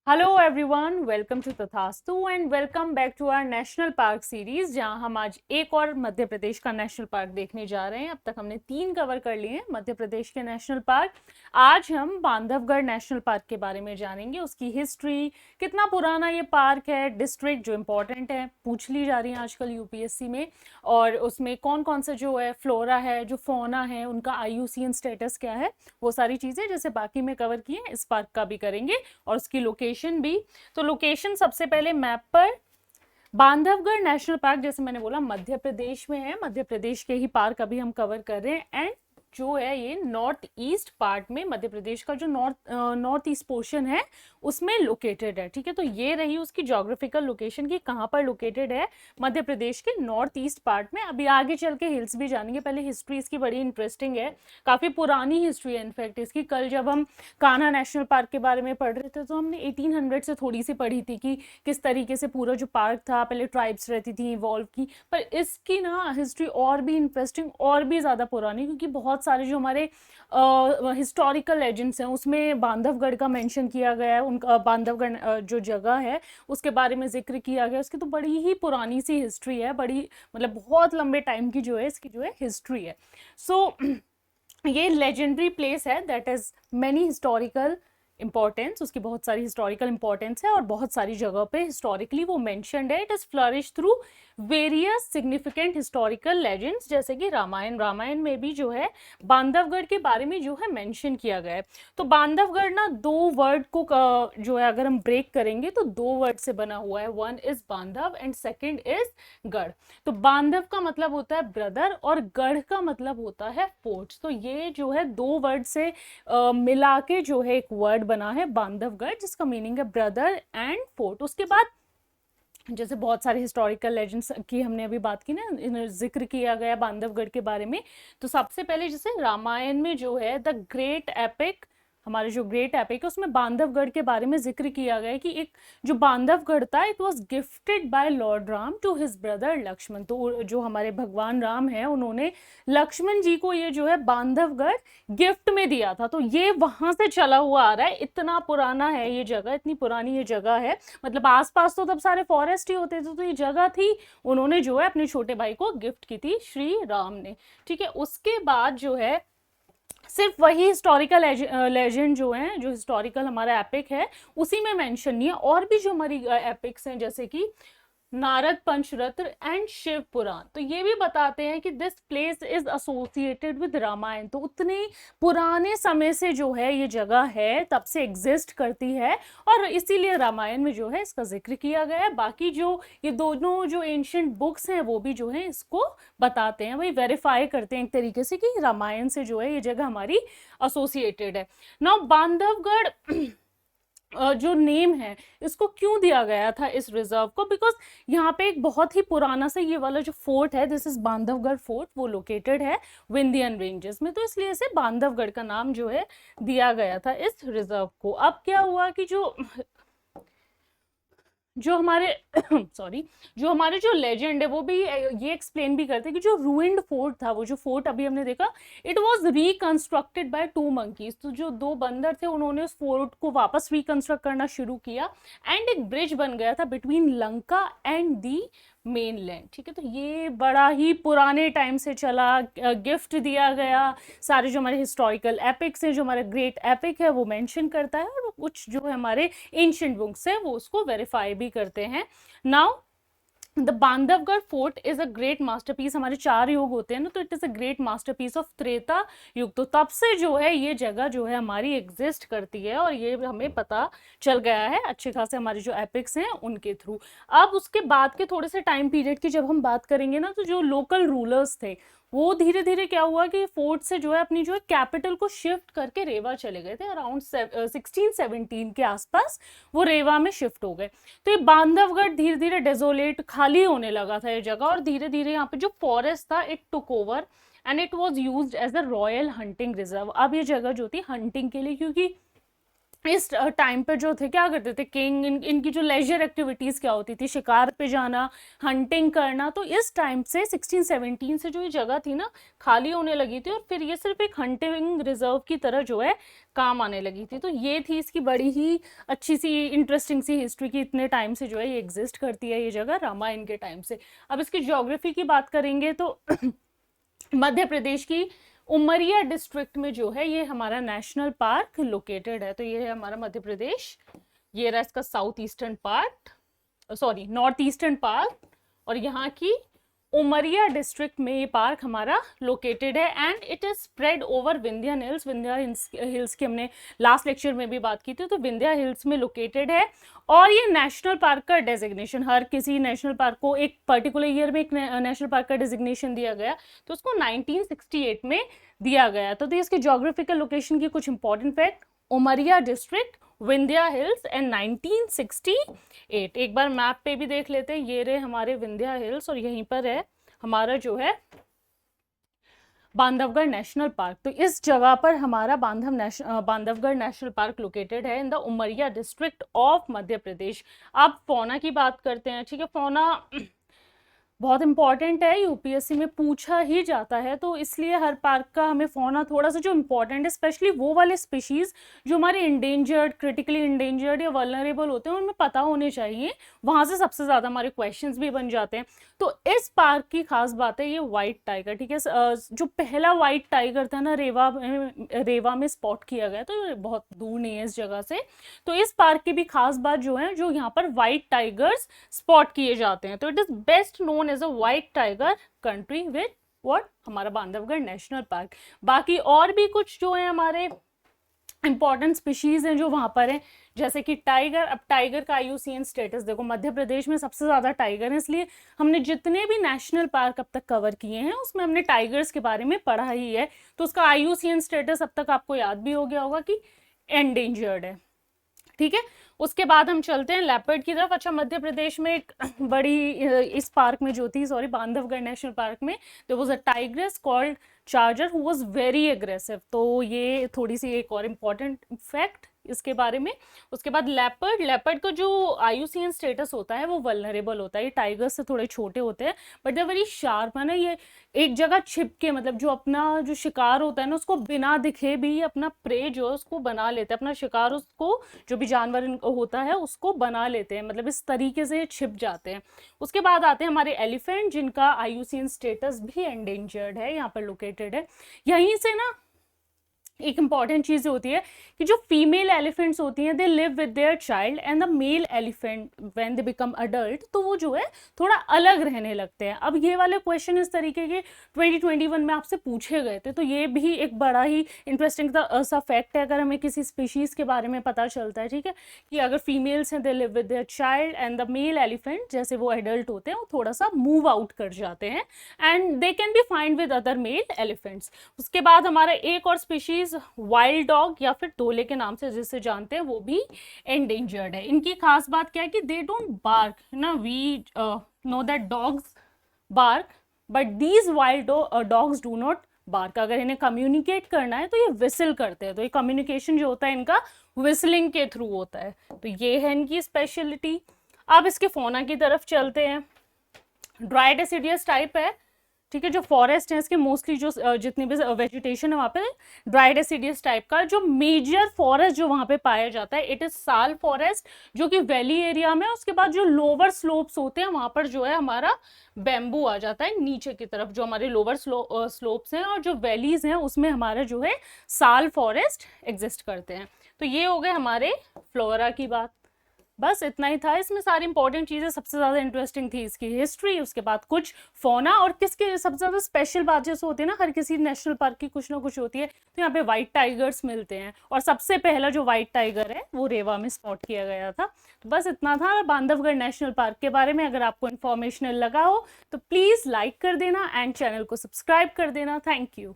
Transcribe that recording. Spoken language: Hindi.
Hello everyone, welcome to Tathastu and welcome back to our national park series, जहां हम आज एक और मध्य प्रदेश का नेशनल पार्क देखने जा रहे हैं। अब तक हमने 3 कवर कर लिए हैं मध्य प्रदेश के नेशनल पार्क। आज हम बांधवगढ़ नेशनल पार्क के बारे में जानेंगे, उसकी हिस्ट्री, कितना पुराना ये पार्क है, डिस्ट्रिक्ट जो इम्पोर्टेंट है पूछ ली जा रही है आजकल यूपीएससी में, और उसमें कौन कौन से जो है फ्लोरा है, जो फोना है, उनका आईयूसीएन स्टेटस क्या है, वो सारी चीजें जैसे बाकी में कवर किए इस पार्क का भी करेंगे, और उसकी लोकेशन भी। तो लोकेशन सबसे पहले मैप पर, बांधवगढ़ नेशनल पार्क जैसे मैंने बोला मध्य प्रदेश में है, मध्य प्रदेश के ही पार्क अभी हम कवर कर रहे हैं। एंड जो है ये नॉर्थ ईस्ट पार्ट में, मध्य प्रदेश का जो नॉर्थ ईस्ट पोर्शन है उसमें लोकेटेड है। ठीक है, तो ये रही उसकी ज्योग्राफिकल लोकेशन की कहाँ पर लोकेटेड है, मध्य प्रदेश के नॉर्थ ईस्ट पार्ट में। अभी आगे चल के हिल्स भी जानेंगे, पहले हिस्ट्री इसकी बड़ी इंटरेस्टिंग है, काफी पुरानी हिस्ट्री है इनफैक्ट इसकी। कल जब हम कान्हा नेशनल पार्क के बारे में पढ़ रहे थे तो हमने 1800 से थोड़ी सी पढ़ी थी कि किस तरीके से पूरा जो पार्क था, पहले ट्राइब्स रहती थी, इवॉल्व की। पर इसकी ना हिस्ट्री और भी इंटरेस्टिंग और भी ज़्यादा पुरानी, क्योंकि बहुत सारे जो हमारे हिस्टोरिकल लेजेंड्स हैं उसमें बांधवगढ़ का मेंशन किया गया है। उनका बांधवगढ़ जो जगह है उसके बारे में जिक्र किया गया। उसकी तो बड़ी ही पुरानी सी हिस्ट्री है, बड़ी मतलब बहुत लंबे टाइम की जो है इसकी जो है हिस्ट्री है। सो ये लेजेंडरी प्लेस है, that is many historical importance, उसकी बहुत सारी हिस्टोरिकल इंपॉर्टेंस है और बहुत सारी जगह पे हिस्टोरिकली वो मेंशन्ड है। It is flourish through various significant historical legends, जैसे कि रामायण में भी जो है बांधवगढ़ के बारे में जो है मेंशन किया गया है। तो बांधवगढ़ ना दो वर्ड को जो है अगर हम ब्रेक करेंगे तो दो वर्ड से बना हुआ है, वन इज बांधव एंड सेकेंड इज गढ़। तो बांधव का मतलब होता है ब्रदर और गढ़ का मतलब होता है फोर्ट। तो ये जो है दो वर्ड से मिला के जो है एक वर्ड बना है बांधवगढ़, जिसका मीनिंग है ब्रदर एंड फोर्ट। उसके बाद जैसे बहुत सारे हिस्टोरिकल लेजेंड्स की हमने अभी बात की ना, जिक्र किया गया बांधवगढ़ के बारे में। तो सबसे पहले जैसे रामायण में जो है द ग्रेट एपिक, हमारे जो ग्रेट एपिक है उसमें बांधवगढ़ के बारे में जिक्र किया गया है कि एक जो बांधवगढ़ था it was gifted by lord Ram to his brother Lakshman. तो जो हमारे भगवान राम है उन्होंने लक्ष्मण जी को ये जो है बांधवगढ़ गिफ्ट में दिया था। तो ये वहां से चला हुआ आ रहा है, इतना पुराना है ये जगह, इतनी पुरानी ये जगह है। मतलब आसपास तो तब सारे फॉरेस्ट ही होते थे, तो ये जगह थी, उन्होंने जो है अपने छोटे भाई को गिफ्ट की थी श्री राम ने। ठीक है, उसके बाद जो है सिर्फ वही हिस्टोरिकल लेजेंड जो है, जो हिस्टोरिकल हमारा एपिक है उसी में मेंशन नहीं है, और भी जो हमारी एपिक्स हैं जैसे कि नारद पंचरत्न एंड शिव पुराण, तो ये भी बताते हैं कि this place is associated with Ramayana. तो उतने पुराने समय से जो है ये जगह है, तब से एग्जिस्ट करती है, और इसीलिए रामायण में जो है इसका जिक्र किया गया है। बाकी जो ये दोनों जो एंशिएंट बुक्स हैं वो भी जो है इसको बताते हैं, वही वेरीफाई करते हैं एक तरीके से कि रामायण से जो है ये जगह हमारी एसोसिएटेड है। नाउ बांधवगढ़ जो नेम है इसको क्यों दिया गया था इस रिजर्व को, बिकॉज यहाँ पे एक बहुत ही पुराना सा ये वाला जो फोर्ट है, दिस इज बांधवगढ़ फोर्ट, वो लोकेटेड है विंध्यन रेंजेस में। तो इसलिए से बांधवगढ़ का नाम जो है दिया गया था इस रिजर्व को। अब क्या हुआ कि जो जो हमारे सॉरी, जो हमारे जो लेजेंड है वो भी ये एक्सप्लेन भी करते हैं कि जो रूइंड फोर्ट था, वो जो फोर्ट अभी हमने देखा, it was reconstructed by two monkeys. तो जो दो बंदर थे उन्होंने उस फोर्ट को वापस रिकंस्ट्रक्ट करना शुरू किया, एंड एक ब्रिज बन गया था between Lanka and the main land. ठीक है, तो ये बड़ा ही पुराने टाइम से चला, गिफ्ट दिया गया। सारे जो हमारे हिस्टोरिकल एपिक्स हैं, जो हमारा ग्रेट एपिक है वो मेंशन करता है, और कुछ जो है हमारे एंशिएंट बुक्स है वो उसको वेरीफाई भी करते हैं। Now the Bandhavgarh fort is a great masterpiece. हमारे 4 युग होते हैं ना, तो it is a great masterpiece of Treta युग। तो तब से जो है ये जगह जो है हमारी एग्जिस्ट करती है, और ये हमें पता चल गया है अच्छे खासे हमारे जो एपिक्स हैं उनके थ्रू। अब उसके बाद के थोड़े से टाइम पीरियड की जब हम बात करेंगे ना, तो जो लोकल रूलर्स थे वो धीरे धीरे क्या हुआ कि फोर्ट से जो है अपनी जो है कैपिटल को शिफ्ट करके रेवा चले गए थे। अराउंड 1617 के आसपास वो रेवा में शिफ्ट हो गए। तो ये बांधवगढ़ धीरे धीरे डेजोलेट, खाली होने लगा था ये जगह, और धीरे धीरे यहाँ पे जो फॉरेस्ट था it took over and it was used as a royal hunting reserve. अब ये जगह जो थी हंटिंग के लिए, क्योंकि इस टाइम पे जो थे क्या करते थे किंग, इनकी जो लेजर एक्टिविटीज़ क्या होती थी, शिकार पे जाना, हंटिंग करना। तो इस टाइम से 1617 से जो ये जगह थी ना खाली होने लगी थी और फिर ये सिर्फ एक हंटिंग रिजर्व की तरह जो है काम आने लगी थी। तो ये थी इसकी बड़ी ही अच्छी सी इंटरेस्टिंग सी हिस्ट्री की इतने टाइम से जो है ये एग्जिस्ट करती है ये जगह, रामायण के टाइम से। अब इसकी ज्योग्राफी की बात करेंगे तो मध्य प्रदेश की उमरिया डिस्ट्रिक्ट में जो है ये हमारा नेशनल पार्क लोकेटेड है। तो ये है हमारा मध्य प्रदेश, ये रहा इसका south eastern part, sorry north eastern part, और यहाँ की उमरिया डिस्ट्रिक्ट में ये पार्क हमारा लोकेटेड है and it is spread over Vindhya hills. Vindhya hills की हमने लास्ट लेक्चर में भी बात की थी, तो विंध्या हिल्स में लोकेटेड है। और ये नेशनल पार्क का डेजिग्नेशन, हर किसी नेशनल पार्क को एक पर्टिकुलर ईयर में एक नेशनल पार्क का डेजिग्नेशन दिया गया, तो उसको 1968 में दिया गया। तो इसके ज्योग्राफिकल लोकेशन की कुछ important fact, Umaria district, Vindhya hills and 1968। एक बार मैप पे भी देख लेते हैं, ये रहे हमारे विंध्या हिल्स और यहीं पर है हमारा जो है बांधवगढ़ नेशनल पार्क। तो इस जगह पर हमारा बांधवगढ़ नेशनल पार्क लोकेटेड है in the Umaria district of Madhya Pradesh. अब फौना की बात करते हैं, ठीक है। फौना बहुत इंपॉर्टेंट है, यूपीएससी में पूछा ही जाता है, तो इसलिए हर पार्क का हमें फौना थोड़ा सा जो इम्पोर्टेंट है, स्पेशली वो वाले स्पीशीज़ जो हमारे इंडेंजर्ड, क्रिटिकली इंडेंजर्ड या वल्नरेबल होते हैं उनमें पता होने चाहिए, वहाँ से सबसे ज़्यादा हमारे क्वेश्चंस भी बन जाते हैं। तो इस पार्क की खास बात है ये वाइट टाइगर, ठीक है। जो पहला वाइट टाइगर था ना रेवा में स्पॉट किया गया, तो बहुत दूर नहीं है इस जगह से। तो इस पार्क की भी खास बात जो है, जो यहाँ पर वाइट टाइगर्स स्पॉट किए जाते हैं, तो it is best known as a white tiger country with what, हमारा बांधवगढ़ नेशनल पार्क। बाकी और भी कुछ जो है हमारे इंपॉर्टेंट स्पीशीज हैं जो वहां पर हैं, जैसे कि टाइगर। अब टाइगर का IUCN स्टेटस देखो, मध्य प्रदेश में सबसे ज्यादा टाइगर है, इसलिए हमने जितने भी नेशनल पार्क अब तक कवर किए हैं उसमें हमने टाइगर्स के बारे में पढ़ा ही है। तो उसका IUCN स्टेटस अब तक आपको याद भी हो गया होगा कि एंडेंजर्ड है, ठीक है। उसके बाद हम चलते हैं लेपर्ड की तरफ। अच्छा, मध्य प्रदेश में एक बड़ी इस पार्क में जो थी, सॉरी बांधवगढ़ नेशनल पार्क में, there was a tigress called Charger who was very aggressive. तो ये थोड़ी सी एक और इम्पॉर्टेंट फैक्ट इसके बारे में। उसके बाद लेपर्ड का जो IUCN स्टेटस होता है वो वल्नरेबल होता है, ये टाइगर से थोड़े छोटे होते हैं बट दे वेरी शार्प, है ना। ये एक जगह छिप के, मतलब जो अपना जो शिकार होता है ना उसको बिना दिखे भी अपना प्रे जो है उसको बना लेते हैं, अपना शिकार उसको जो भी जानवर होता है उसको बना लेते हैं, मतलब इस तरीके से छिप जाते हैं। उसके बाद आते हैं हमारे एलिफेंट, जिनका IUCN स्टेटस भी एंडेंजर्ड है, यहाँ पर लोकेटेड है। यहीं से ना एक इंपॉर्टेंट चीज होती है कि जो फीमेल एलिफेंट्स होती हैं they live with their child and the mail elephant when they become adult, तो वो जो है थोड़ा अलग रहने लगते हैं। अब ये वाले क्वेश्चन इस तरीके के 2021 में आपसे पूछे गए थे, तो ये भी एक बड़ा ही इंटरेस्टिंग सा फैक्ट है अगर हमें किसी स्पीशीज के बारे में पता चलता है, ठीक है, कि अगर फीमेल्स हैं they live with their child and the mail elephant जैसे वो एडल्ट होते हैं वो थोड़ा सा मूव आउट कर जाते हैं and they can be find with other male elephants. उसके बाद हमारा एक और स्पीशीज वाइल्ड डॉग या फिर ढोले के नाम से जिसे जानते हैं वो भी एंडेंजर्ड है। इनकी खास बात क्या है कि दे डोंट बार्क ना, we know that dogs bark but these wild dogs do not bark. अगर इन्हें कम्युनिकेट करना है तो ये विसल करते हैं, तो ये कम्युनिकेशन जो होता है इनका विसलिंग के थ्रू होता है। तो ये है इनकी स्पेशलिटी। अब इसके फौना की तरफ चलते हैं। ड्राई डेसिडियस टाइप है, ठीक है। जो फॉरेस्ट है इसके मोस्टली जो जितनी भी वेजिटेशन है वहाँ पे ड्राई डेसिडियस टाइप का। जो मेजर फॉरेस्ट जो वहाँ पे पाया जाता है इट इज साल फॉरेस्ट जो कि वैली एरिया में। उसके बाद जो लोअर स्लोप्स होते हैं वहाँ पर जो है हमारा बैम्बू आ जाता है नीचे की तरफ, जो हमारे लोअर स्लोप्स हैं, और जो वैलीज हैं उसमें हमारा जो है साल फॉरेस्ट एग्जिस्ट करते हैं। तो ये हो गए हमारे फ्लोरा की बात। बस इतना ही था, इसमें सारी इंपॉर्टेंट चीज़ें। सबसे ज़्यादा इंटरेस्टिंग थी इसकी हिस्ट्री, उसके बाद कुछ फौना, और किसके सबसे ज़्यादा स्पेशल बात जैसे होती है ना हर किसी नेशनल पार्क की कुछ ना कुछ होती है, तो यहाँ पे वाइट टाइगर्स मिलते हैं और सबसे पहला जो वाइट टाइगर है वो रेवा में स्पॉट किया गया था। तो बस इतना था बांधवगढ़ नेशनल पार्क के बारे में। अगर आपको इन्फॉर्मेशनल लगा हो तो प्लीज़ लाइक कर देना एंड चैनल को सब्सक्राइब कर देना। Thank you.